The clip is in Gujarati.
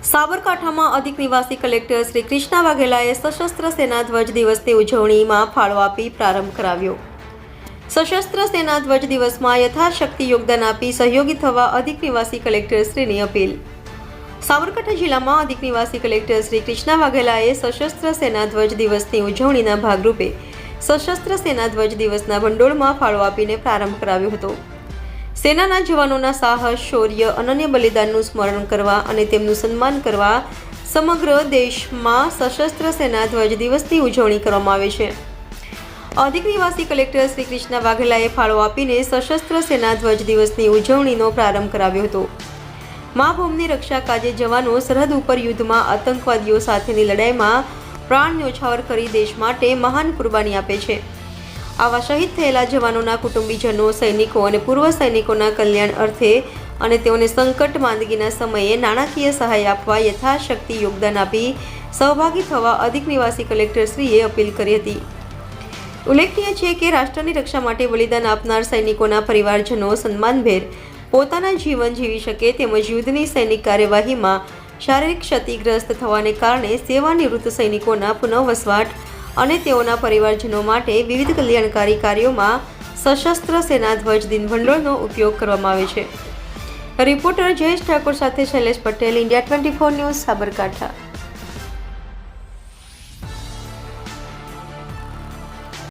સાબરકાંઠામાં અધિક નિવાસી કલેક્ટર શ્રી કૃષ્ણા વાઘેલાએ સશસ્ત્ર સેના ધ્વજ દિવસની ઉજવણીમાં ફાળો આપી પ્રારંભ કરાવ્યો। સશસ્ત્ર સેના ધ્વજ દિવસમાં યથાશક્તિ યોગદાન આપી સહયોગી થવા અધિક નિવાસી કલેક્ટરશ્રીની અપીલ। સાબરકાંઠા જિલ્લામાં અધિક નિવાસી કલેક્ટર શ્રી કૃષ્ણા વાઘેલાએ સશસ્ત્ર સેના ધ્વજ દિવસની ઉજવણીના ભાગરૂપે સશસ્ત્ર સેના ધ્વજ દિવસના ભંડોળમાં ફાળો આપીને પ્રારંભ કરાવ્યો હતો। સેનાના જવાનોના સાહસ, શૌર્ય, અનન્ય બલિદાનનું સ્મરણ કરવા અને તેમનું સન્માન કરવા સમગ્ર દેશમાં સશસ્ત્ર સેના ધ્વજ દિવસની ઉજવણી કરવામાં આવે છે। અધિક નિવાસી કલેક્ટર શ્રી કૃષ્ણા વાઘેલાએ ફાળો આપીને સશસ્ત્ર સેના ધ્વજ દિવસની ઉજવણીનો પ્રારંભ કરાવ્યો હતો। મા ભૂમિની રક્ષા કાજે જવાનો સરહદ ઉપર યુદ્ધમાં આતંકવાદીઓ સાથેની લડાઈમાં પ્રાણ ન્યોછાવર કરી દેશ માટે મહાન કુરબાની આપે છે। આવા શહીદ થયેલા જવાનોના કુટુંબીજનો, સૈનિકો અને પૂર્વ સૈનિકોના કલ્યાણ અર્થે અને તેઓને સંકટ માંદગીના સમયે નાણાકીય સહાય આપવા યથાશક્તિ યોગદાન આપી સહભાગી થવા અધિક નિવાસી કલેક્ટરશ્રીએ અપીલ કરી હતી। ઉલ્લેખનીય છે કે રાષ્ટ્રની રક્ષા માટે બલિદાન આપનાર સૈનિકોના પરિવારજનો સન્માનભેર પોતાના જીવન જીવી શકે તેમજ યુદ્ધની સૈનિક કાર્યવાહીમાં શારીરિક ક્ષતિગ્રસ્ત થવાને કારણે સેવાનિવૃત્ત સૈનિકોના પુનઃવસવાટ અને તેઓના પરિવારજનો માટે વિવિધ કલ્યાણકારી કાર્યોમાં સશસ્ત્ર સેના ધ્વજ દિન ભંડોળનો ઉપયોગ કરવામાં આવે છે। રિપોર્ટર જયેશ ઠાકોર સાથે શૈલેષ પટેલ, ઇન્ડિયા 24 ન્યૂઝ, સાબરકાંઠા।